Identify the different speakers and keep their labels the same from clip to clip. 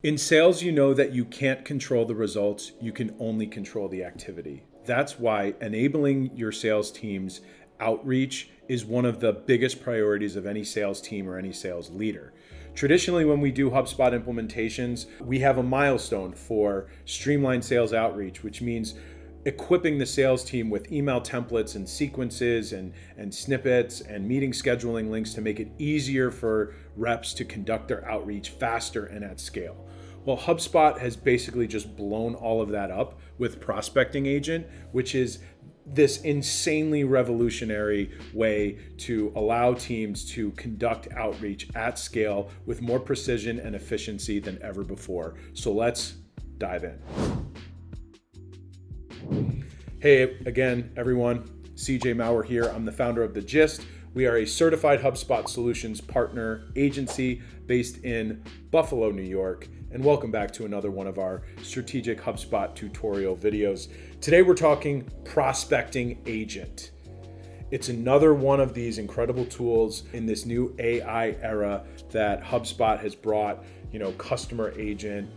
Speaker 1: In sales, you know that you can't control the results, you can only control the activity. That's why enabling your sales team's outreach is one of the biggest priorities of any sales team or any sales leader. Traditionally, when we do HubSpot implementations, we have a milestone for streamlined sales outreach, which means equipping the sales team with email templates and sequences and snippets and meeting scheduling links to make it easier for reps to conduct their outreach faster and at scale. Well, HubSpot has basically just blown all of that up with Prospecting Agent, which is this insanely revolutionary way to allow teams to conduct outreach at scale with more precision and efficiency than ever before. So let's dive in. Hey again, everyone, CJ Maurer here. I'm the founder of The Gist. We are a certified HubSpot Solutions partner agency based in Buffalo, New York. And welcome back to another one of our strategic HubSpot tutorial videos. Today we're talking Prospecting Agent. It's another one of these incredible tools in this new AI era that HubSpot has brought, Customer Agent.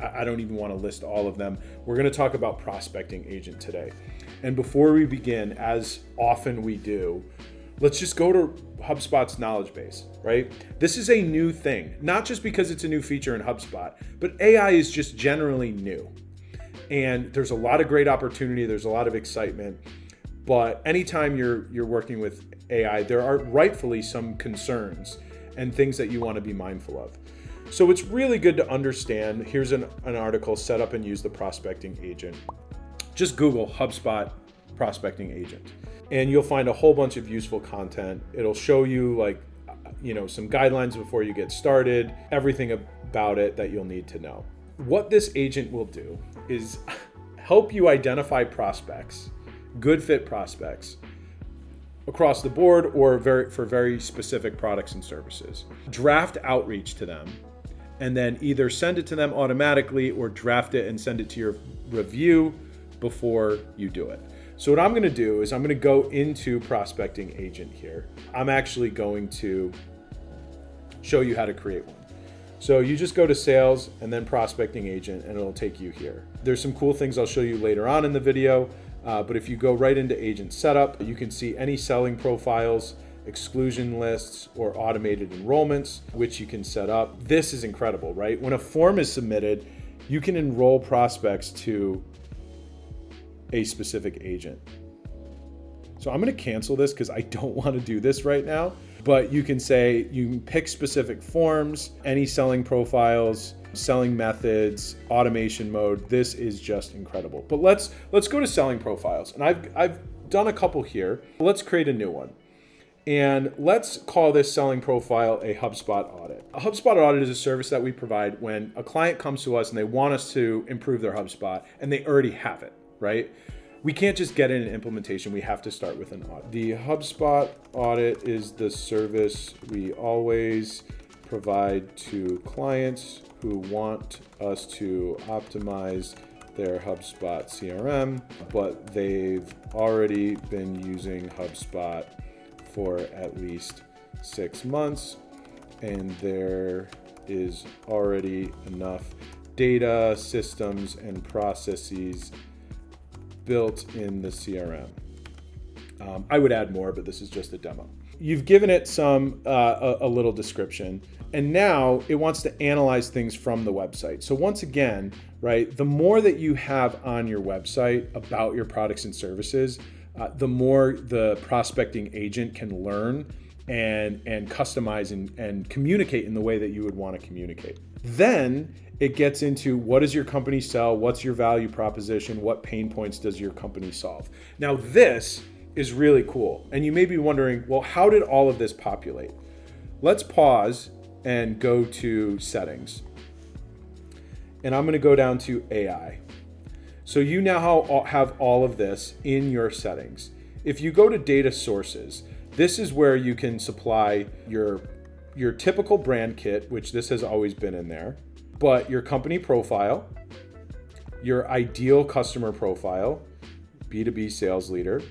Speaker 1: I don't even want to list all of them. We're going to talk about Prospecting Agent today. And before we begin, as often we do, let's just go to HubSpot's knowledge base, right? This is a new thing, not just because it's a new feature in HubSpot, but AI is just generally new. And there's a lot of great opportunity, there's a lot of excitement, but anytime you're working with AI, there are rightfully some concerns and things that you want to be mindful of. So it's really good to understand. Here's an article, Set Up and Use the Prospecting Agent. Just Google HubSpot Prospecting Agent, and you'll find a whole bunch of useful content. It'll show you some guidelines before you get started, everything about it that you'll need to know. What this agent will do is help you identify prospects, good fit prospects, across the board or for very specific products and services. Draft outreach to them, and then either send it to them automatically or draft it and send it to your review before you do it. So what I'm going to do is I'm going to go into Prospecting Agent here. I'm actually going to show you how to create one. So you just go to Sales and then Prospecting Agent, and it'll take you here. There's some cool things I'll show you later on in the video, but if you go right into Agent Setup, you can see any selling profiles, exclusion lists, or automated enrollments, which you can set up. This is incredible, right? When a form is submitted, you can enroll prospects to a specific agent. So I'm going to cancel this because I don't want to do this right now, but you can pick specific forms, any selling profiles, selling methods, automation mode. This is just incredible. But let's go to selling profiles. And I've done a couple here. Let's create a new one. And let's call this selling profile a HubSpot audit. A HubSpot audit is a service that we provide when a client comes to us and they want us to improve their HubSpot and they already have it, right? We can't just get in an implementation. We have to start with an audit. The HubSpot audit is the service we always provide to clients who want us to optimize their HubSpot CRM, but they've already been using HubSpot for at least 6 months, and there is already enough data, systems, and processes built in the CRM. I would add more, but this is just a demo. You've given it a little description, and now it wants to analyze things from the website. So once again, right, the more that you have on your website about your products and services, the more the prospecting agent can learn and customize and communicate in the way that you would want to communicate. Then it gets into, what does your company sell? What's your value proposition? What pain points does your company solve? Now this is really cool. And you may be wondering, well, how did all of this populate? Let's pause and go to settings. And I'm going to go down to AI. So you now have all of this in your settings. If you go to data sources, this is where you can supply your typical brand kit, which this has always been in there, but your company profile, your ideal customer profile, B2B sales leader,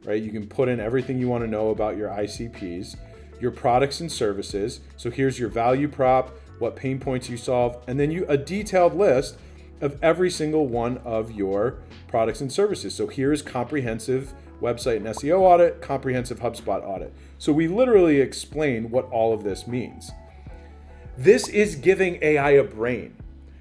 Speaker 1: right? You can put in everything you want to know about your ICPs, your products and services. So here's your value prop, what pain points you solve, and then a detailed list of every single one of your products and services. So here's comprehensive website and SEO audit, comprehensive HubSpot audit. So we literally explain what all of this means. This is giving AI a brain.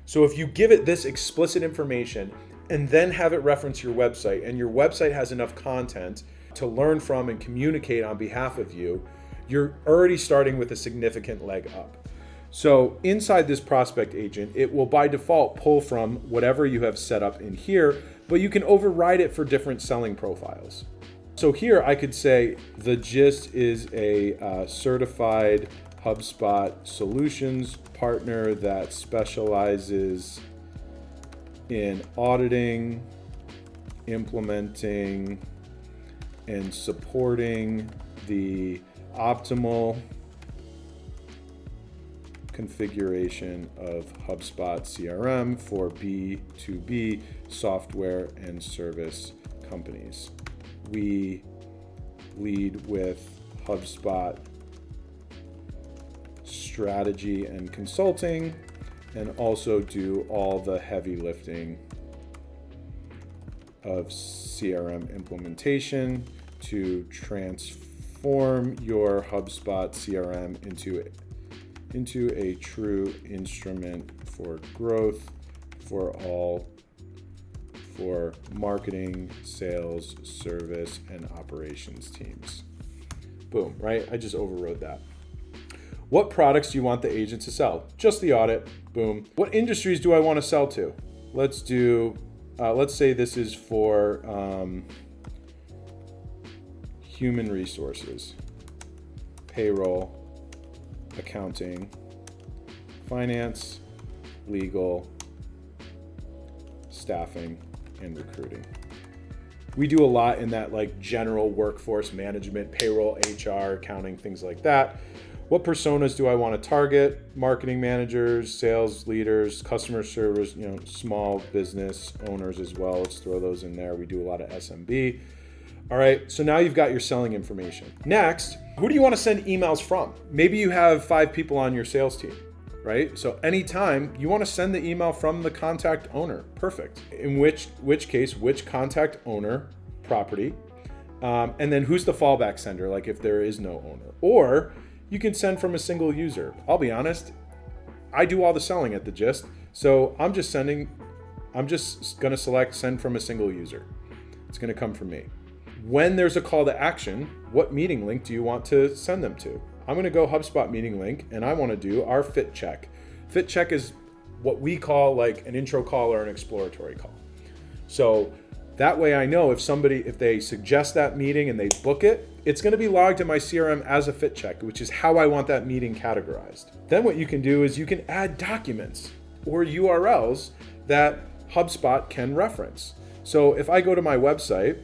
Speaker 1: So if you give it this explicit information and then have it reference your website, and your website has enough content to learn from and communicate on behalf of you, you're already starting with a significant leg up. So inside this prospect agent, it will by default pull from whatever you have set up in here, but you can override it for different selling profiles. So here I could say the Gist is a certified HubSpot solutions partner that specializes in auditing, implementing, and supporting the optimal configuration of HubSpot CRM for B2B software and service companies. We lead with HubSpot strategy and consulting, and also do all the heavy lifting of CRM implementation to transform your HubSpot CRM into a true instrument for growth for marketing, sales, service, and operations teams. Boom, right? I just overrode that. What products do you want the agent to sell? Just the audit, boom. What industries do I want to sell to? Let's say this is for human resources, payroll, accounting, finance, legal, staffing, and recruiting. We do a lot in that like general workforce management, payroll, HR, accounting, things like that. What personas do I want to target? Marketing managers, sales leaders, customer service, small business owners as well. Let's throw those in there. We do a lot of SMB. All right, so now you've got your selling information. Next, who do you want to send emails from? Maybe you have 5 people on your sales team, right? So anytime you want to send the email from the contact owner, perfect. In which case, which contact owner property, and then who's the fallback sender, like if there is no owner. Or you can send from a single user. I'll be honest, I do all the selling at the Gist, so I'm just gonna select send from a single user. It's gonna come from me. When there's a call to action, what meeting link do you want to send them to? I'm gonna go HubSpot meeting link, and I wanna do our fit check. Fit check is what we call like an intro call or an exploratory call. So that way I know if they suggest that meeting and they book it, it's gonna be logged in my CRM as a fit check, which is how I want that meeting categorized. Then what you can do is you can add documents or URLs that HubSpot can reference. So if I go to my website,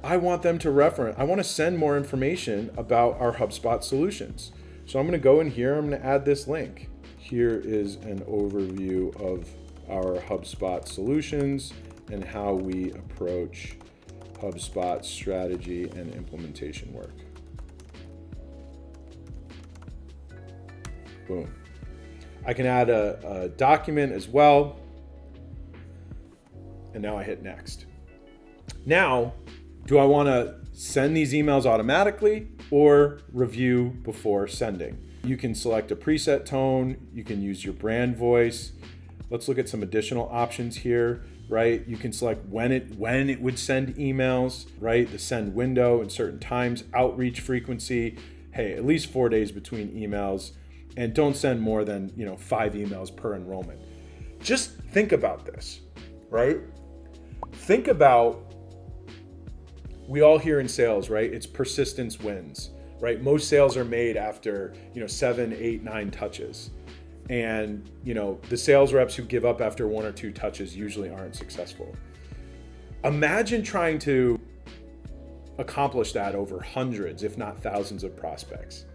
Speaker 1: I want them to reference, I want to send more information about our HubSpot solutions. So I'm going to go in here, I'm going to add this link. Here is an overview of our HubSpot solutions and how we approach HubSpot strategy and implementation work. Boom. I can add a document as well. And now I hit next. Now, do I want to send these emails automatically or review before sending? You can select a preset tone. You can use your brand voice. Let's look at some additional options here, right? You can select when it would send emails, right? The send window and certain times, outreach frequency. Hey, at least 4 days between emails, and don't send more than 5 emails per enrollment. Just think about this, right? Think about, we all hear in sales, right? It's persistence wins, right? Most sales are made after 7, 8, 9 touches. And the sales reps who give up after 1 or 2 touches usually aren't successful. Imagine trying to accomplish that over hundreds, if not thousands of prospects.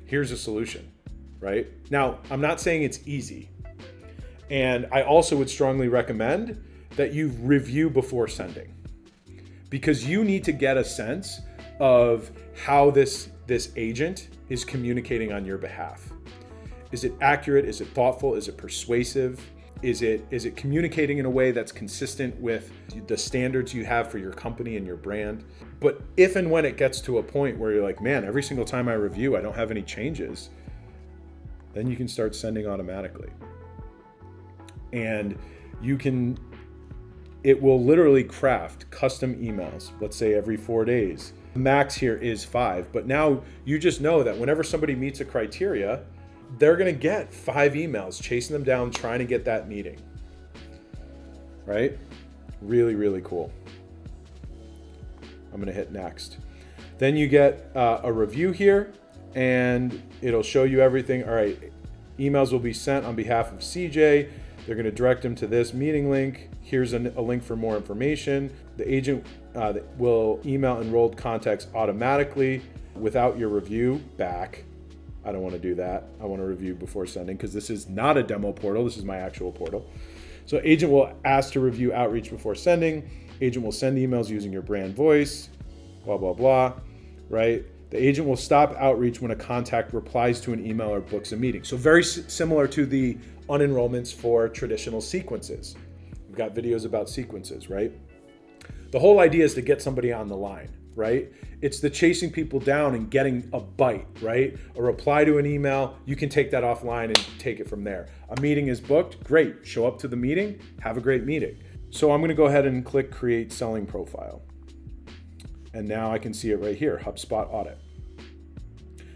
Speaker 1: Here's a solution, right? Now, I'm not saying it's easy. And I also would strongly recommend that you review before sending, because you need to get a sense of how this agent is communicating on your behalf? Is it accurate? Is it thoughtful? Is it persuasive? Is it communicating in a way that's consistent with the standards you have for your company and your brand? But if and when it gets to a point where you're like, man, every single time I review, I don't have any changes, then you can start sending automatically. And it will literally craft custom emails, let's say every 4 days. The max here is 5, but now you just know that whenever somebody meets a criteria, they're gonna get 5 emails chasing them down, trying to get that meeting, right? Really, really cool. I'm gonna hit next. Then you get a review here and it'll show you everything. All right, emails will be sent on behalf of CJ. They're gonna direct them to this meeting link. Here's a link for more information. The agent will email enrolled contacts automatically without your review back. I don't want to do that. I want to review before sending because this is not a demo portal. This is my actual portal. So agent will ask to review outreach before sending. Agent will send emails using your brand voice, blah, blah, blah, right? The agent will stop outreach when a contact replies to an email or books a meeting. So very similar to the unenrollments for traditional sequences. We've got videos about sequences, right? The whole idea is to get somebody on the line, right? It's the chasing people down and getting a bite, right? A reply to an email, you can take that offline and take it from there. A meeting is booked, great. Show up to the meeting, have a great meeting. So I'm gonna go ahead and click Create Selling Profile. And now I can see it right here, HubSpot Audit.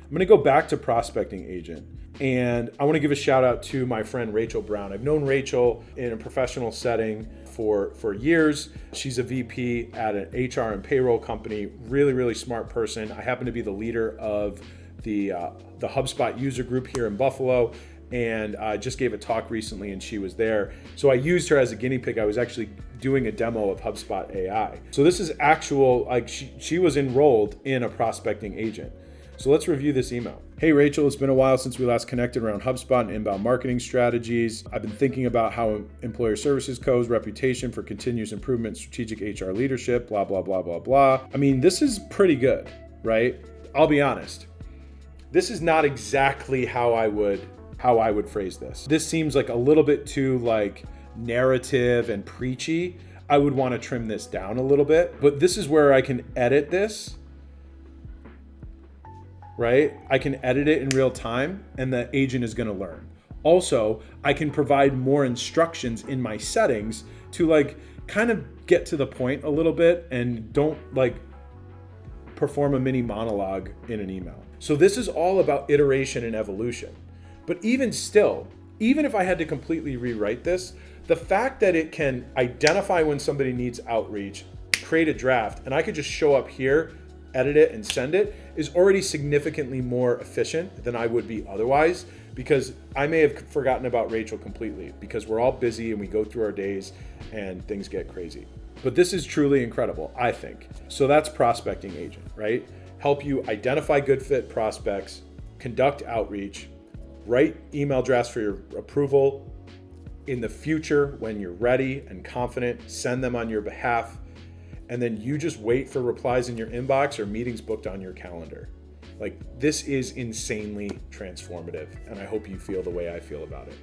Speaker 1: I'm gonna go back to Prospecting Agent. And I want to give a shout out to my friend Rachel Brown. I've known Rachel in a professional setting for years. She's a VP at an HR and payroll company, really, really smart person. I happen to be the leader of the HubSpot user group here in Buffalo, and I just gave a talk recently and she was there. So I used her as a guinea pig. I was actually doing a demo of HubSpot AI. So this is actual, like she was enrolled in a prospecting agent. So let's review this email. Hey Rachel, it's been a while since we last connected around HubSpot and inbound marketing strategies. I've been thinking about how employer services co's reputation for continuous improvement, strategic HR leadership, blah, blah, blah, blah, blah. I mean, this is pretty good, right? I'll be honest. This is not exactly how I would phrase this. This seems like a little bit too like narrative and preachy. I would want to trim this down a little bit, but this is where I can edit this. Right? I can edit it in real time and the agent is going to learn. Also, I can provide more instructions in my settings to like kind of get to the point a little bit and don't like perform a mini monologue in an email. So this is all about iteration and evolution. But even still, even if I had to completely rewrite this, the fact that it can identify when somebody needs outreach, create a draft, and I could just show up here, edit it and send it is already significantly more efficient than I would be otherwise, because I may have forgotten about Rachel completely because we're all busy and we go through our days and things get crazy. But this is truly incredible, I think. So that's Prospecting Agent, right? Help you identify good fit prospects, conduct outreach, write email drafts for your approval. In the future, when you're ready and confident, send them on your behalf. And then you just wait for replies in your inbox or meetings booked on your calendar. Like, this is insanely transformative, and I hope you feel the way I feel about it.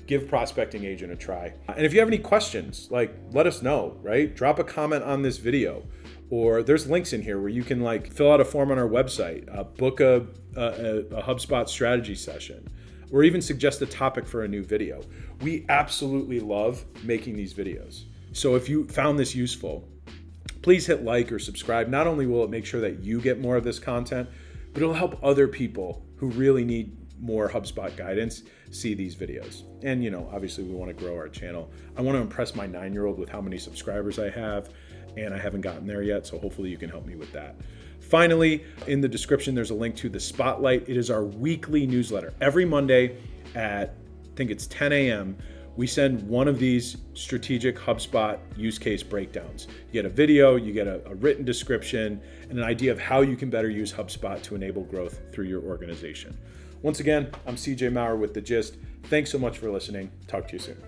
Speaker 1: Give Prospecting Agent a try. And if you have any questions, like, let us know, right? Drop a comment on this video, or there's links in here where you can like fill out a form on our website, book a HubSpot strategy session, or even suggest a topic for a new video. We absolutely love making these videos. So if you found this useful, please hit like or subscribe. Not only will it make sure that you get more of this content, but it'll help other people who really need more HubSpot guidance see these videos. And obviously we want to grow our channel. I want to impress my 9-year-old with how many subscribers I have, and I haven't gotten there yet, so hopefully you can help me with that. Finally, in the description, there's a link to the Spotlight. It is our weekly newsletter. Every Monday at, I think it's 10 a.m., we send one of these strategic HubSpot use case breakdowns. You get a video, you get a written description, and an idea of how you can better use HubSpot to enable growth through your organization. Once again, I'm CJ Maurer with The Gist. Thanks so much for listening. Talk to you soon.